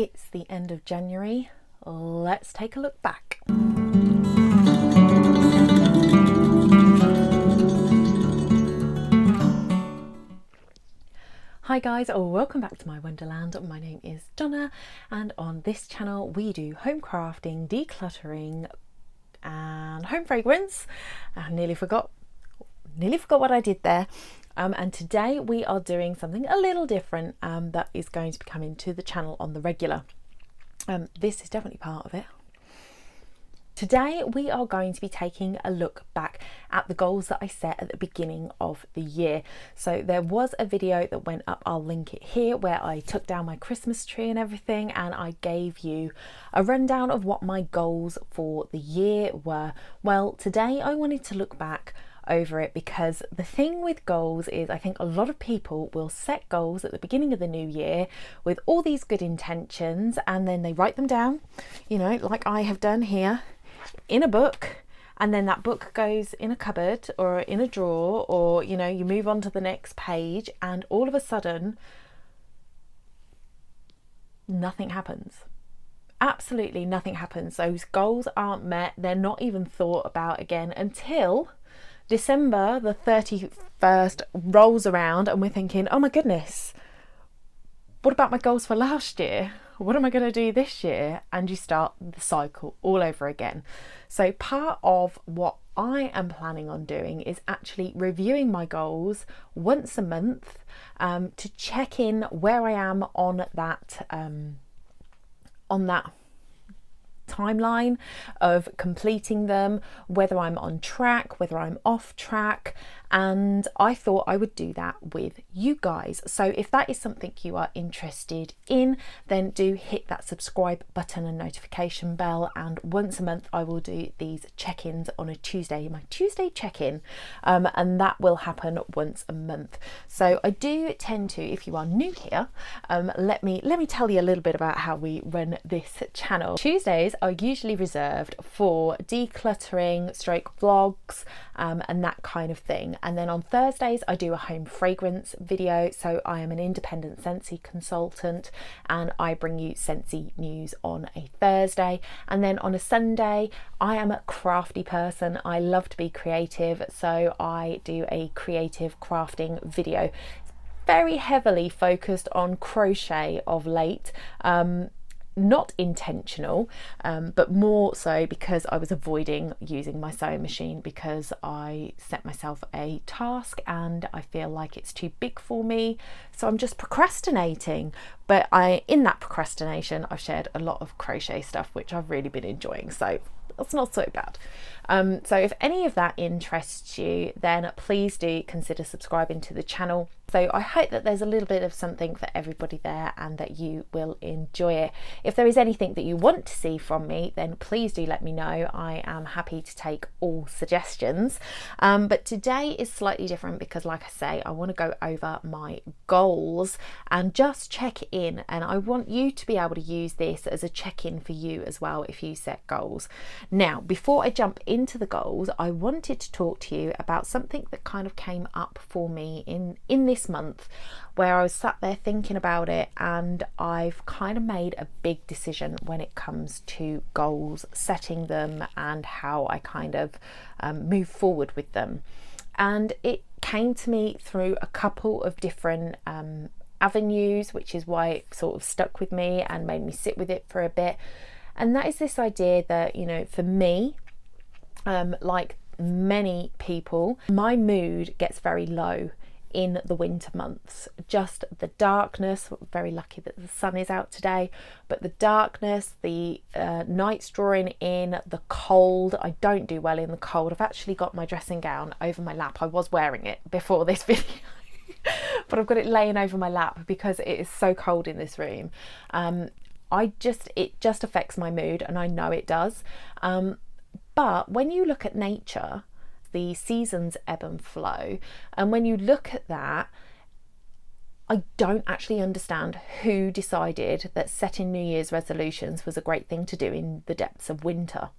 It's the end of January. Let's take a look back. Hi guys, welcome back to my wonderland. My name is Donna, and on this channel we do home crafting, decluttering and home fragrance. I nearly forgot what I did there. And today we are doing something a little different that is going to be coming to the channel on the regular. This is definitely part of it. Today we are going to be taking a look back at the goals that I set at the beginning of the year. So there was a video that went up, I'll link it here, where I took down my Christmas tree and everything, and I gave you a rundown of what my goals for the year were. Well, today I wanted to look back over it, because the thing with goals is I think a lot of people will set goals at the beginning of the new year with all these good intentions, and then they write them down, you know, like I have done here, in a book, and then that book goes in a cupboard or in a drawer, or you know, you move on to the next page, and all of a sudden nothing happens. Absolutely nothing happens. Those goals aren't met. They're not even thought about again until December the 31st rolls around, and we're thinking, oh my goodness, what about my goals for last year? What am I going to do this year? And you start the cycle all over again. So part of what I am planning on doing is actually reviewing my goals once a month to check in where I am on that timeline of completing them, whether I'm on track, whether I'm off track. And I thought I would do that with you guys. So if that is something you are interested in, then do hit that subscribe button and notification bell. And once a month I will do these check-ins on a Tuesday, my Tuesday check-in, and that will happen once a month. So I do tend to, if you are new here, let me tell you a little bit about how we run this channel. Tuesdays are usually reserved for decluttering, stroke vlogs, and that kind of thing. And then on Thursdays I do a home fragrance video. So I am an independent Scentsy consultant, and I bring you Scentsy news on a Thursday. And then on a Sunday I am a crafty person. I love to be creative, so I do a creative crafting video. Very heavily focused on crochet of late. Not intentional, but more so because I was avoiding using my sewing machine, because I set myself a task and I feel like it's too big for me, so I'm just procrastinating. But in that procrastination I've shared a lot of crochet stuff which I've really been enjoying, so that's not so bad. So if any of that interests you, then please do consider subscribing to the channel. So I hope that there's a little bit of something for everybody there, and that you will enjoy it. If there is anything that you want to see from me, then please do let me know. I am happy to take all suggestions. But today is slightly different because, like I say, I want to go over my goals and just check in. And I want you to be able to use this as a check-in for you as well if you set goals. Now, before I jump into the goals, I wanted to talk to you about something that kind of came up for me in this month, where I was sat there thinking about it, and I've kind of made a big decision when it comes to goals, setting them, and how I kind of move forward with them. And it came to me through a couple of different avenues, which is why it sort of stuck with me and made me sit with it for a bit. And that is this idea that, you know, for me, like many people, my mood gets very low in the winter months. Just the darkness, we're very lucky that the sun is out today, but the darkness, the nights drawing in, the cold. I don't do well in the cold. I've actually got my dressing gown over my lap. I was wearing it before this video but I've got it laying over my lap because it is so cold in this room. It just affects my mood, and I know it does. But when you look at nature, the seasons ebb and flow, and when you look at that, I don't actually understand who decided that setting New Year's resolutions was a great thing to do in the depths of winter.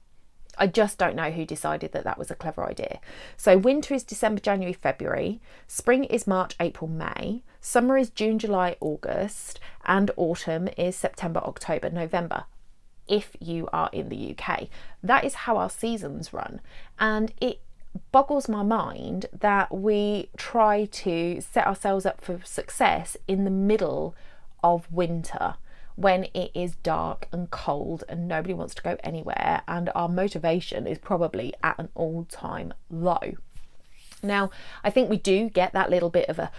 I just don't know who decided that that was a clever idea. So winter is December, January, February. Spring is March, April, May. Summer is June, July, August. And autumn is September, October, November, if you are in the UK. That is how our seasons run. And it boggles my mind that we try to set ourselves up for success in the middle of winter, when it is dark and cold and nobody wants to go anywhere, and our motivation is probably at an all-time low. Now, I think we do get that little bit of a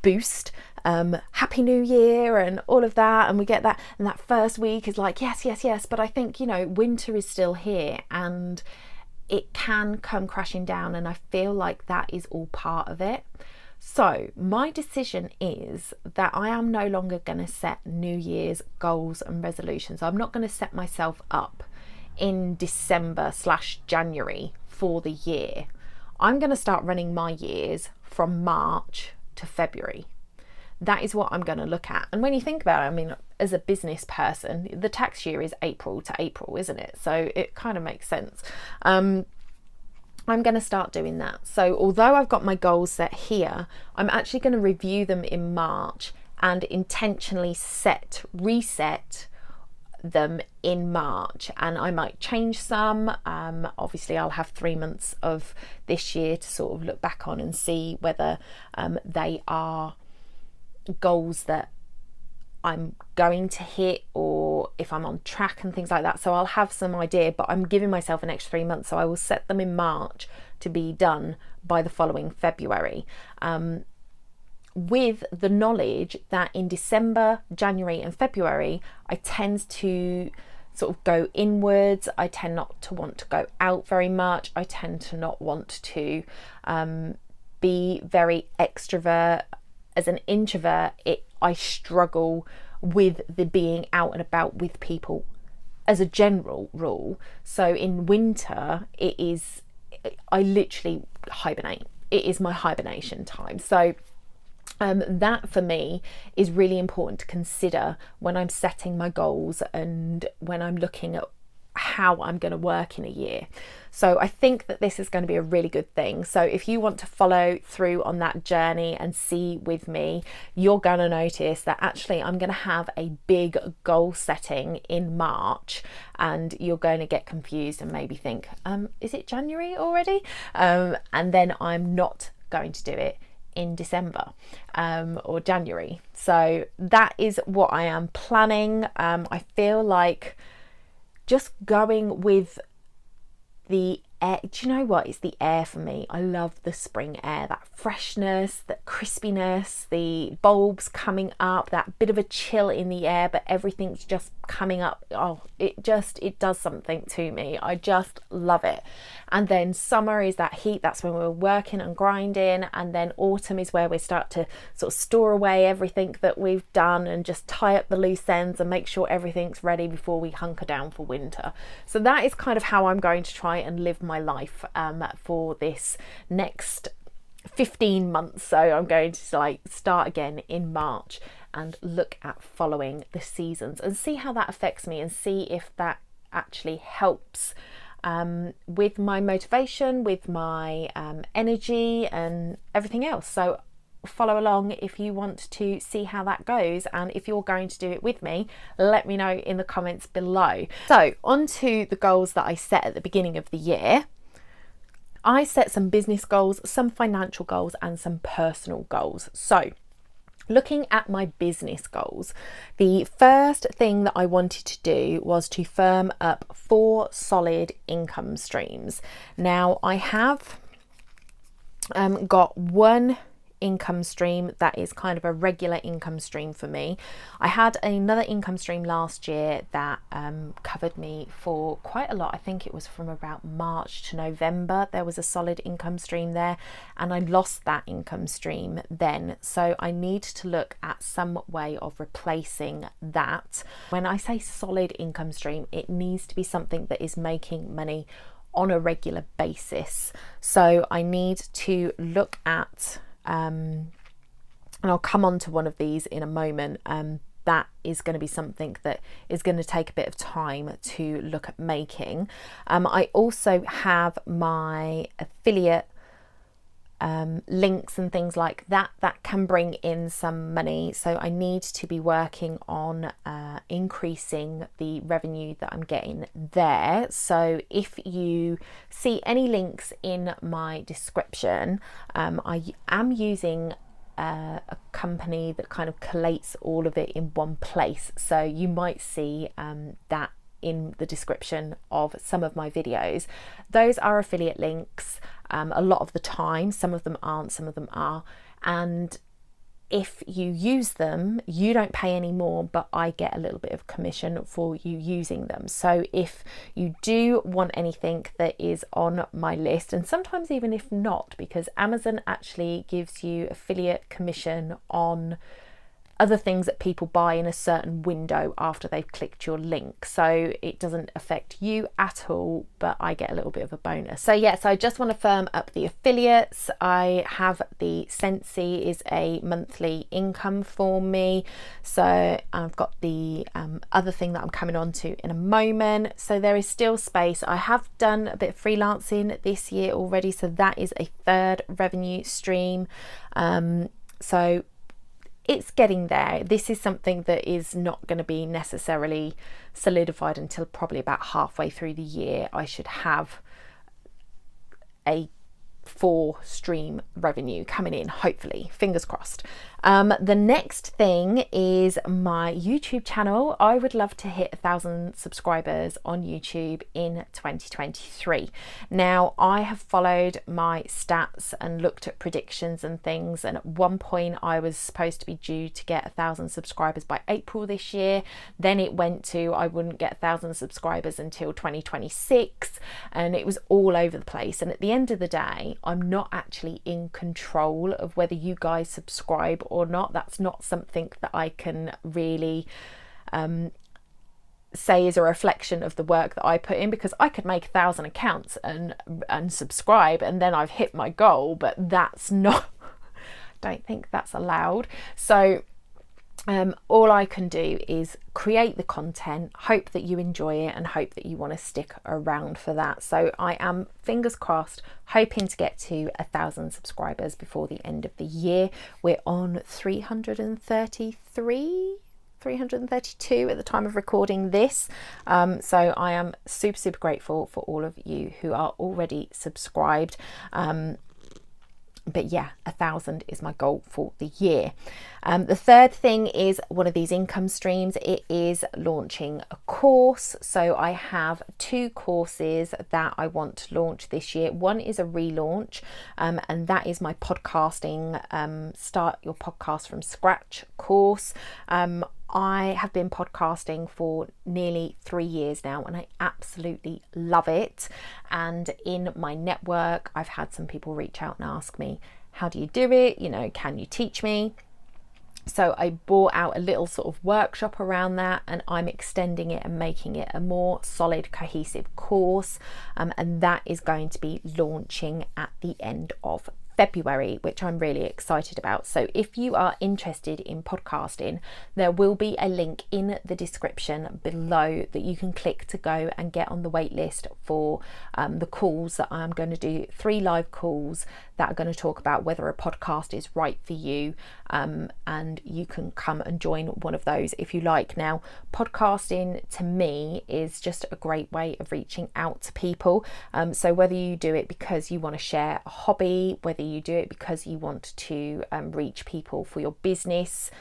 boost, Happy New Year and all of that, and we get that, and that first week is like, yes, yes, yes. But I think, you know, winter is still here and it can come crashing down, and I feel like that is all part of it. So my decision is that I am no longer going to set New Year's goals and resolutions. I'm not going to set myself up in December/January for the year. I'm going to start running my years from March to February. That is what I'm going to look at. And when you think about it, I mean, as a business person, the tax year is April to April, isn't it? So it kind of makes sense. I'm going to start doing that. So although I've got my goals set here, I'm actually going to review them in March and intentionally reset them in March. And I might change some. Obviously, I'll have 3 months of this year to sort of look back on and see whether they are goals that I'm going to hit, or if I'm on track and things like that. So I'll have some idea, but I'm giving myself an extra 3 months. So I will set them in March to be done by the following February. With the knowledge that in December, January and February, I tend to sort of go inwards. I tend not to want to go out very much. I tend to not want to be very extrovert. As an introvert, I struggle with the being out and about with people as a general rule. So in winter, I literally hibernate. It is my hibernation time. So that for me is really important to consider when I'm setting my goals and when I'm looking at how I'm going to work in a year. So I think that this is going to be a really good thing. So if you want to follow through on that journey and see with me, you're going to notice that actually I'm going to have a big goal setting in March, and you're going to get confused and maybe think, is it January already? And then I'm not going to do it in December or January. So that is what I am planning. I feel like just going with the air. Do you know what? It's the air for me. I love the spring air, that freshness, that crispiness, the bulbs coming up, that bit of a chill in the air, but everything's just coming up. Oh, it does something to me. I just love it. And then summer is that heat. That's when we're working and grinding. And then autumn is where we start to sort of store away everything that we've done and just tie up the loose ends and make sure everything's ready before we hunker down for winter. So that is kind of how I'm going to try and live my life for this next 15 months. So I'm going to start again in March and look at following the seasons and see how that affects me, and see if that actually helps with my motivation, with my energy and everything else. So follow along if you want to see how that goes, and if you're going to do it with me, let me know in the comments below. So on to the goals that I set at the beginning of the year. I set some business goals, some financial goals, and some personal goals. So looking at my business goals, the first thing that I wanted to do was to firm up 4 solid income streams. Now I have got one income stream that is kind of a regular income stream for me. I had another income stream last year that covered me for quite a lot. I think it was from about March to November. There was a solid income stream there, and I lost that income stream then. So I need to look at some way of replacing that. When I say solid income stream, it needs to be something that is making money on a regular basis. So I need to look at and I'll come on to one of these in a moment, that is going to be something that is going to take a bit of time to look at making. I also have my affiliate links and things like that can bring in some money, so I need to be working on increasing the revenue that I'm getting there. So if you see any links in my description, I am using a company that kind of collates all of it in one place, so you might see that in the description of some of my videos. Those are affiliate links a lot of the time. Some of them aren't, some of them are, and if you use them, you don't pay any more, but I get a little bit of commission for you using them. So if you do want anything that is on my list, and sometimes even if not, because Amazon actually gives you affiliate commission on other things that people buy in a certain window after they've clicked your link, so it doesn't affect you at all, but I get a little bit of a bonus. So yes, I just want to firm up the affiliates. I have the Scentsy is a monthly income for me, so I've got the other thing that I'm coming on to in a moment, so there is still space. I have done a bit of freelancing this year already, so that is a third revenue stream. So it's getting there. This is something that is not going to be necessarily solidified until probably about halfway through the year. I should have a 4-stream revenue coming in, hopefully, fingers crossed. The next thing is my YouTube channel. I would love to hit 1,000 subscribers on YouTube in 2023. Now, I have followed my stats and looked at predictions and things, and at one point I was supposed to be due to get 1,000 subscribers by April this year. Then it went to I wouldn't get 1,000 subscribers until 2026, and it was all over the place. And at the end of the day, I'm not actually in control of whether you guys subscribe or not. That's not something that I can really say is a reflection of the work that I put in, because I could make 1,000 accounts and subscribe and then I've hit my goal, but that's not don't think that's allowed. So all I can do is create the content, hope that you enjoy it and hope that you want to stick around for that. So I am, fingers crossed, hoping to get to 1,000 subscribers before the end of the year. We're on 332 at the time of recording this. So I am super grateful for all of you who are already subscribed. But yeah, 1,000 is my goal for the year. The third thing is one of these income streams. It is launching a course. So I have 2 courses that I want to launch this year. One is a relaunch, and that is my podcasting, Start Your Podcast from Scratch course. I have been podcasting for nearly 3 years now and I absolutely love it. And in my network, I've had some people reach out and ask me, how do you do it? You know, can you teach me? So I bought out a little sort of workshop around that, and I'm extending it and making it a more solid, cohesive course. And that is going to be launching at the end of February, which I'm really excited about. So if you are interested in podcasting, there will be a link in the description below that you can click to go and get on the wait list for the calls that I'm going to do. 3 live calls that are going to talk about whether a podcast is right for you, and you can come and join one of those if you like. Now, podcasting to me is just a great way of reaching out to people. So whether you do it because you want to share a hobby, whether you do it because you want to reach people for your business,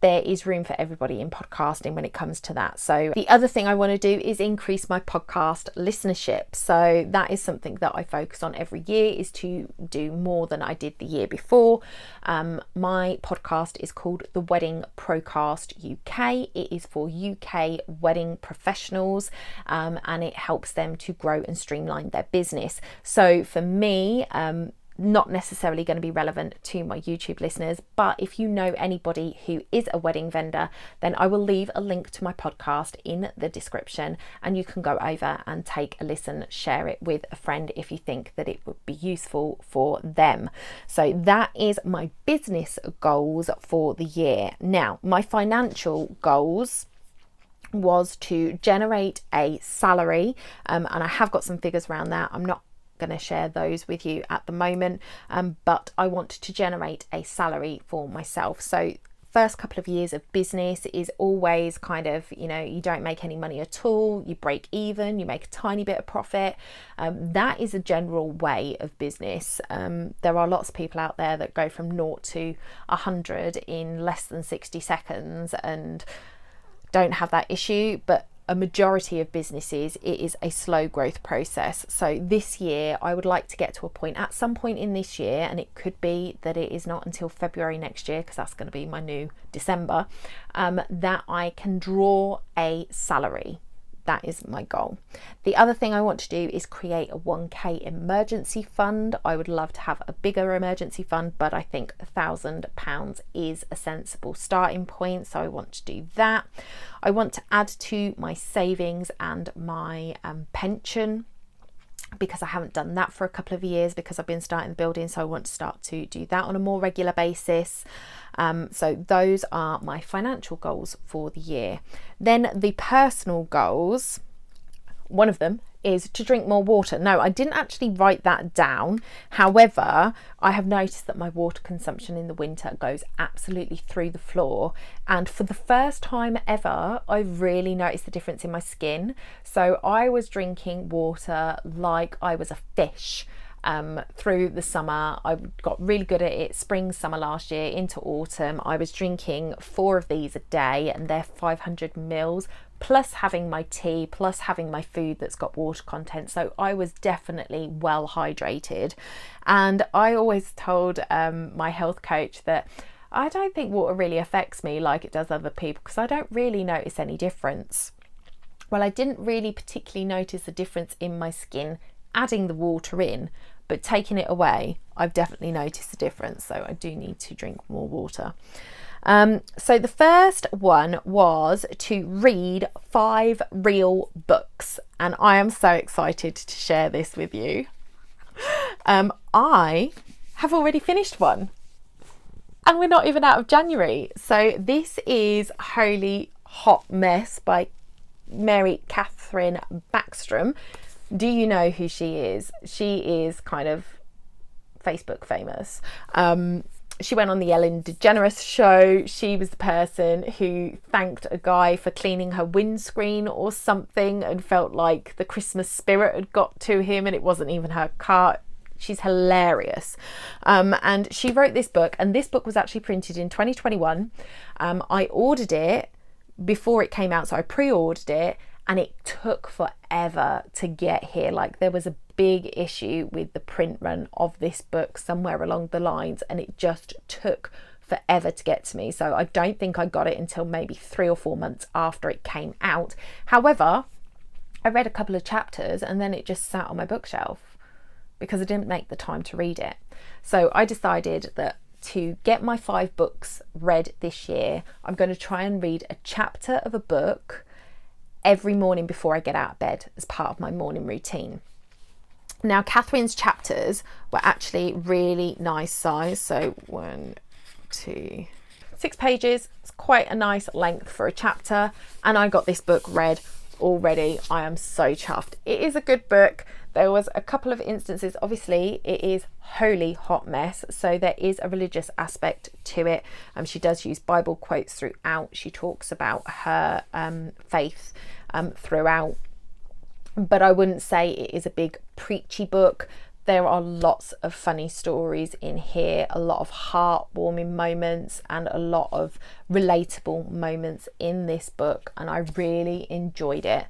there is room for everybody in podcasting when it comes to that. So the other thing I want to do is increase my podcast listenership. So that is something that I focus on every year, is to do more than I did the year before. My podcast is called The Wedding Procast UK. It is for UK wedding professionals, and it helps them to grow and streamline their business. So for me, not necessarily going to be relevant to my YouTube listeners, but if you know anybody who is a wedding vendor, then I will leave a link to my podcast in the description, and you can go over and take a listen, share it with a friend if you think that it would be useful for them. So that is my business goals for the year. Now, my financial goals was to generate a salary, and I have got some figures around that. I'm not going to share those with you at the moment, but I want to generate a salary for myself. So first couple of years of business is always kind of, you don't make any money at all, you break even, you make a tiny bit of profit. That is a general way of business. There are lots of people out there that go from 0 to 100 in less than 60 seconds and don't have that issue, but a majority of businesses, it is a slow growth process. So this year I would like to get to a point at some point in this year, and it could be that it is not until February next year, because that's going to be my new December, that I can draw a salary. That is my goal. The other thing I want to do is create a 1k emergency fund. I would love to have a bigger emergency fund, but I think £1,000 is a sensible starting point. So I want to do that. I want to add to my savings and my pension, because I haven't done that for a couple of years because I've been starting the building. So I want to start to do that on a more regular basis. So those are my financial goals for the year. Then the personal goals, one of them is to drink more water. No, I didn't actually write that down. However, I have noticed that my water consumption in the winter goes absolutely through the floor. And for the first time ever, I really noticed the difference in my skin. So I was drinking water like I was a fish. Through the summer. I got really good at it spring, summer last year into autumn. I was drinking 4 of these a day, and they're 500 mils, plus having my tea, plus having my food that's got water content. So I was definitely well hydrated. And I always told my health coach that I don't think water really affects me like it does other people, because I don't really notice any difference. Well, I didn't really particularly notice a difference in my skin adding the water in, but taking it away, I've definitely noticed a difference. So I do need to drink more water. So the first one was to read 5 real books, and I am so excited to share this with you. I have already finished one, and we're not even out of January. So this is Holy Hot Mess by Mary Catherine Backstrom. Do you know who she is? She is kind of Facebook famous. She went on the Ellen DeGeneres show. She was the person who thanked a guy for cleaning her windscreen or something, and felt like the Christmas spirit had got to him, and it wasn't even her car. She's hilarious. And she wrote this book, and this book was actually printed in 2021. I ordered it before it came out, so I pre-ordered it, and it took forever to get here. Like, there was a big issue with the print run of this book somewhere along the lines, and it just took forever to get to me. So I don't think I got it until maybe 3 or 4 months after it came out. However, I read a couple of chapters and then it just sat on my bookshelf because I didn't make the time to read it. So I decided that to get my 5 books read this year, I'm going to try and read a chapter of a book every morning before I get out of bed as part of my morning routine. Now, Catherine's chapters were actually really nice size. So 1, 2, 6 pages. It's quite a nice length for a chapter. And I got this book read already. I am so chuffed. It is a good book. There was a couple of instances, obviously it is Holy Hot Mess, so there is a religious aspect to it. She does use Bible quotes throughout. She talks about her faith throughout, but I wouldn't say it is a big preachy book. There are lots of funny stories in here, a lot of heartwarming moments and a lot of relatable moments in this book, and I really enjoyed it.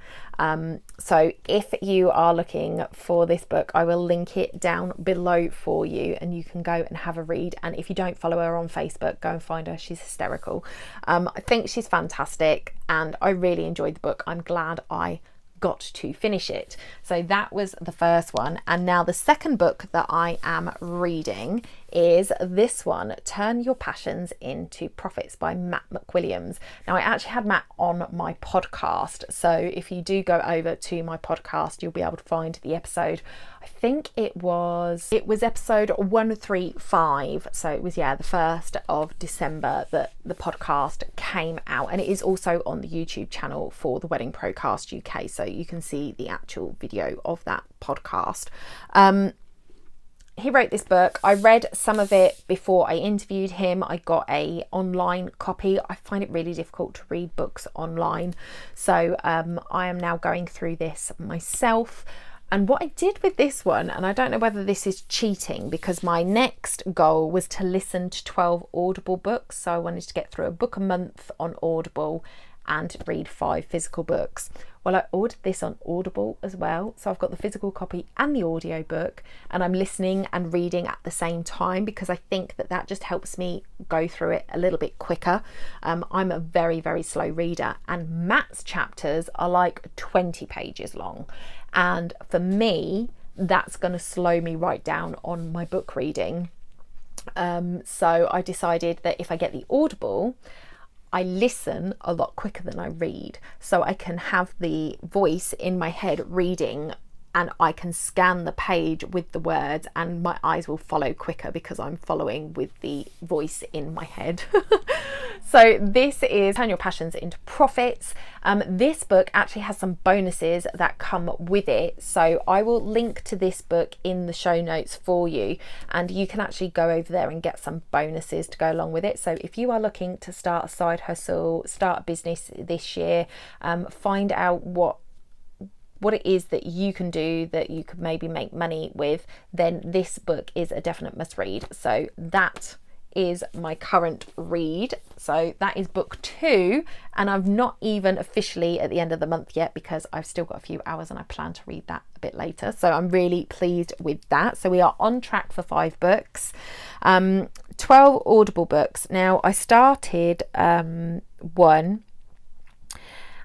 So if you are looking for this book, I will link it down below for you and you can go and have a read. And if you don't follow her on Facebook, go and find her. She's hysterical. I think she's fantastic and I really enjoyed the book. I'm glad I got to finish it. So that was the first one. And now the second book that I am reading is this one, Turn Your Passions into Profits by Matt McWilliams. Now I actually had Matt on my podcast, so if you do go over to my podcast, you'll be able to find the episode. I think it was episode 135, so it was the 1st of December that the podcast came out, and it is also on the YouTube channel for the Wedding Procast UK, so you can see the actual video of that podcast. He wrote this book. I read some of it before I interviewed him. I got a online copy. I find it really difficult to read books online, so I am now going through this myself. And what I did with this one, and I don't know whether this is cheating, because my next goal was to listen to 12 Audible books, so I wanted to get through a book a month on Audible and read 5 physical books. Well, I ordered this on Audible as well, so I've got the physical copy and the audio book, and I'm listening and reading at the same time, because I think that just helps me go through it a little bit quicker. I'm a very, very slow reader, and Matt's chapters are like 20 pages long, and for me that's going to slow me right down on my book reading. So I decided that if I get the Audible, I listen a lot quicker than I read, so I can have the voice in my head reading, and I can scan the page with the words, and my eyes will follow quicker because I'm following with the voice in my head. So this is Turn Your Passions into Profits. This book actually has some bonuses that come with it, so I will link to this book in the show notes for you, and you can actually go over there and get some bonuses to go along with it. So if you are looking to start a side hustle, start a business this year, find out what it is that you can do that you could maybe make money with, then this book is a definite must read. So that is my current read. So that is book 2, and I've not even officially at the end of the month yet, because I've still got a few hours and I plan to read that a bit later. So I'm really pleased with that. So we are on track for 5 books, 12 Audible books. Now I started one,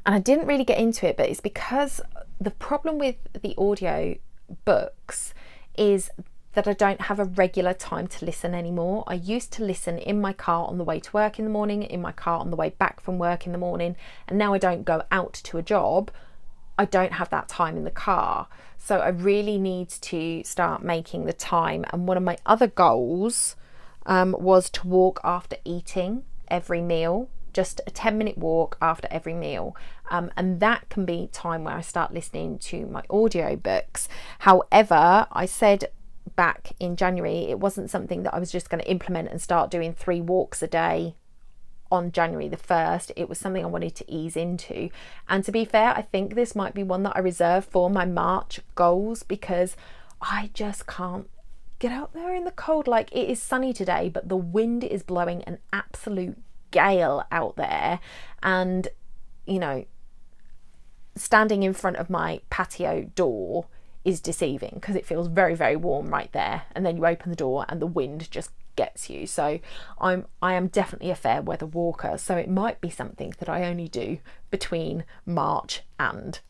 and I didn't really get into it, but it's because the problem with the audio books is that I don't have a regular time to listen anymore. I used to listen in my car on the way to work in the morning, in my car on the way back from work in the morning, and now I don't go out to a job. I don't have that time in the car. So I really need to start making the time. And one of my other goals was to walk after eating every meal. Just a 10-minute walk after every meal, and that can be time where I start listening to my audio books. However, I said back in January it wasn't something that I was just going to implement and start doing 3 walks a day on January the 1st. It was something I wanted to ease into, and to be fair, I think this might be one that I reserve for my March goals, because I just can't get out there in the cold. Like, it is sunny today, but the wind is blowing an absolute gale out there, and you know, standing in front of my patio door is deceiving because it feels very, very warm right there, and then you open the door and the wind just gets you. So I am definitely a fair weather walker, so it might be something that I only do between March and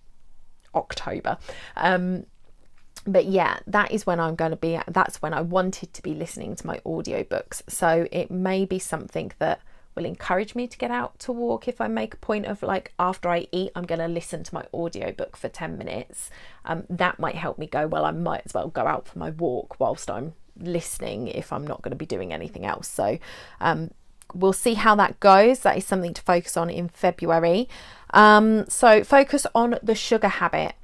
October. But yeah, that is when I'm going to be, that's when I wanted to be listening to my audiobooks. So it may be something that will encourage me to get out to walk if I make a point of, like, after I eat I'm going to listen to my audiobook for 10 minutes. That might help me go, well, I might as well go out for my walk whilst I'm listening if I'm not going to be doing anything else. So we'll see how that goes. That is something to focus on in February. So focus on the sugar habit.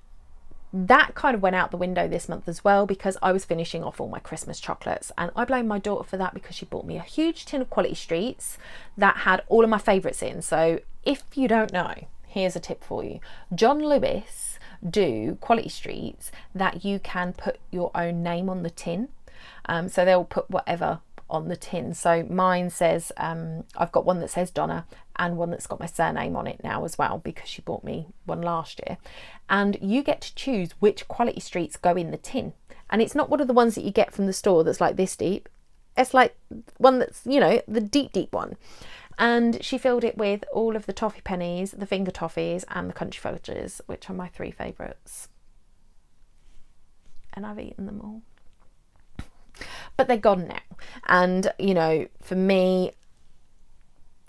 That kind of went out the window this month as well, because I was finishing off all my Christmas chocolates, and I blame my daughter for that because she bought me a huge tin of Quality Streets that had all of my favourites in. So if you don't know, here's a tip for you. John Lewis do Quality Streets that you can put your own name on the tin. So they'll put whatever on the tin. So mine says, I've got one that says Donna and one that's got my surname on it now as well, because she bought me one last year. And you get to choose which Quality Streets go in the tin. And it's not one of the ones that you get from the store that's like this deep. It's like one that's, you know, the deep, deep one. And she filled it with all of the toffee pennies, the finger toffees, and the country fudges, which are my 3 favourites. And I've eaten them all. But they're gone now. And, you know, for me,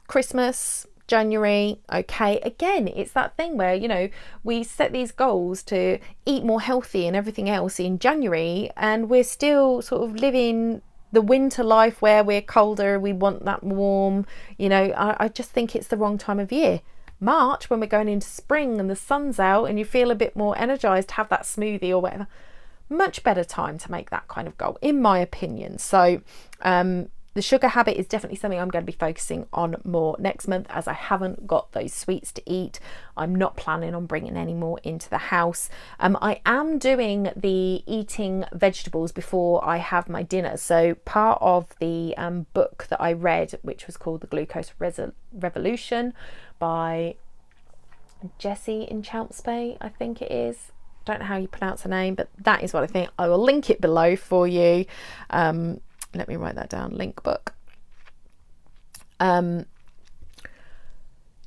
Christmas, January, okay, again, it's that thing where, you know, we set these goals to eat more healthy and everything else in January, and we're still sort of living the winter life where we're colder, we want that warm, you know. I just think it's the wrong time of year. March, when we're going into spring and the sun's out and you feel a bit more energized to have that smoothie or whatever, much better time to make that kind of goal, in my opinion. So the sugar habit is definitely something I'm going to be focusing on more next month, as I haven't got those sweets to eat. I'm not planning on bringing any more into the house. I am doing the eating vegetables before I have my dinner. So part of the book that I read, which was called The Glucose Revolution by Jessie Inchauspe, I think it is. Don't know how you pronounce her name, but that is what I think. I will link it below for you. Let me write that down. Link book.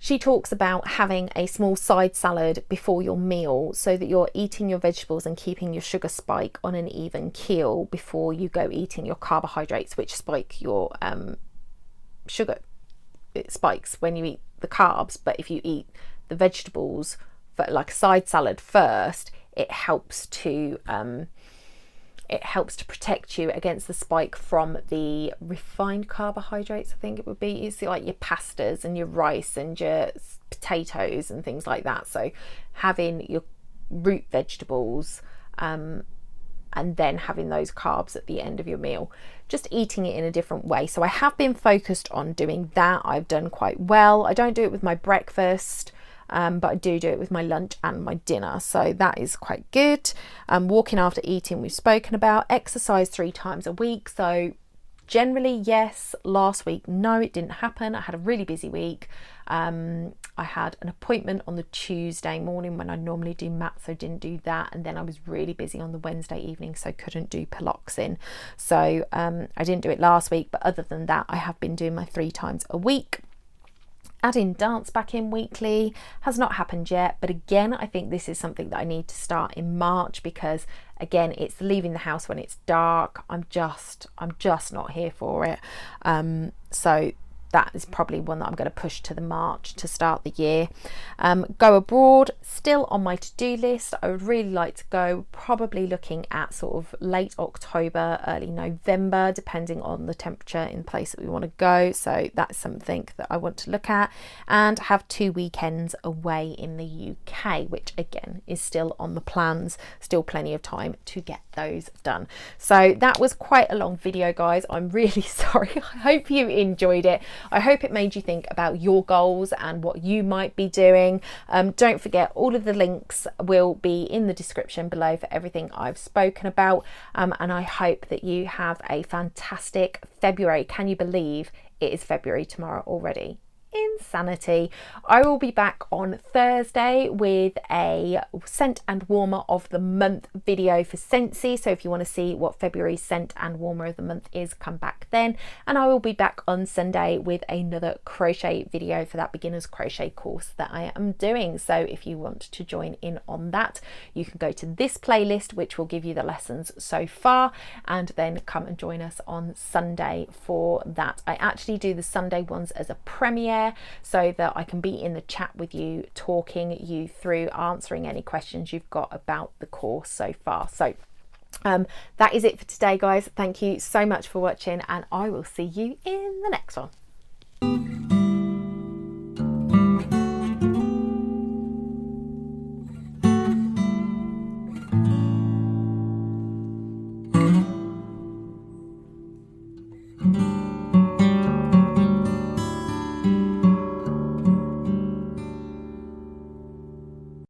She talks about having a small side salad before your meal so that you're eating your vegetables and keeping your sugar spike on an even keel before you go eating your carbohydrates, which spike your sugar. It spikes when you eat the carbs, but if you eat the vegetables for like a side salad first, it helps to protect you against the spike from the refined carbohydrates, I think it would be. It's like your pastas and your rice and your potatoes and things like that. So having your root vegetables and then having those carbs at the end of your meal, just eating it in a different way. So I have been focused on doing that. I've done quite well. I don't do it with my breakfast, but I do it with my lunch and my dinner, so that is quite good. Walking after eating, we've spoken about. Exercise 3 times a week, so generally yes. Last week, no, it didn't happen. I had a really busy week. I had an appointment on the Tuesday morning when I normally do maths, so didn't do that, and then I was really busy on the Wednesday evening, so couldn't do piloxing. So I didn't do it last week, but other than that, I have been doing my 3 times a week. Adding dance back in weekly has not happened yet, but again, I think this is something that I need to start in March, because again, it's leaving the house when it's dark. I'm just not here for it. So that is probably one that I'm going to push to the March to start the year. Go abroad, still on my to-do list. I would really like to go, probably looking at sort of late October, early November, depending on the temperature in the place that we want to go. So that's something that I want to look at, and have 2 weekends away in the UK, which again is still on the plans. Still plenty of time to get those done. So that was quite a long video, guys. I'm really sorry. I hope you enjoyed it. I hope it made you think about your goals and what you might be doing. Don't forget, all of the links will be in the description below for everything I've spoken about. And I hope that you have a fantastic February. Can you believe it is February tomorrow already? Insanity. I will be back on Thursday with a scent and warmer of the month video for Scentsy. So if you want to see what February's scent and warmer of the month is, come back then. And I will be back on Sunday with another crochet video for that beginner's crochet course that I am doing. So if you want to join in on that, you can go to this playlist, which will give you the lessons so far, and then come and join us on Sunday for that. I actually do the Sunday ones as a premiere, so that I can be in the chat with you, talking you through, answering any questions you've got about the course so far. So that is it for today, guys. Thank you so much for watching, and I will see you in the next one.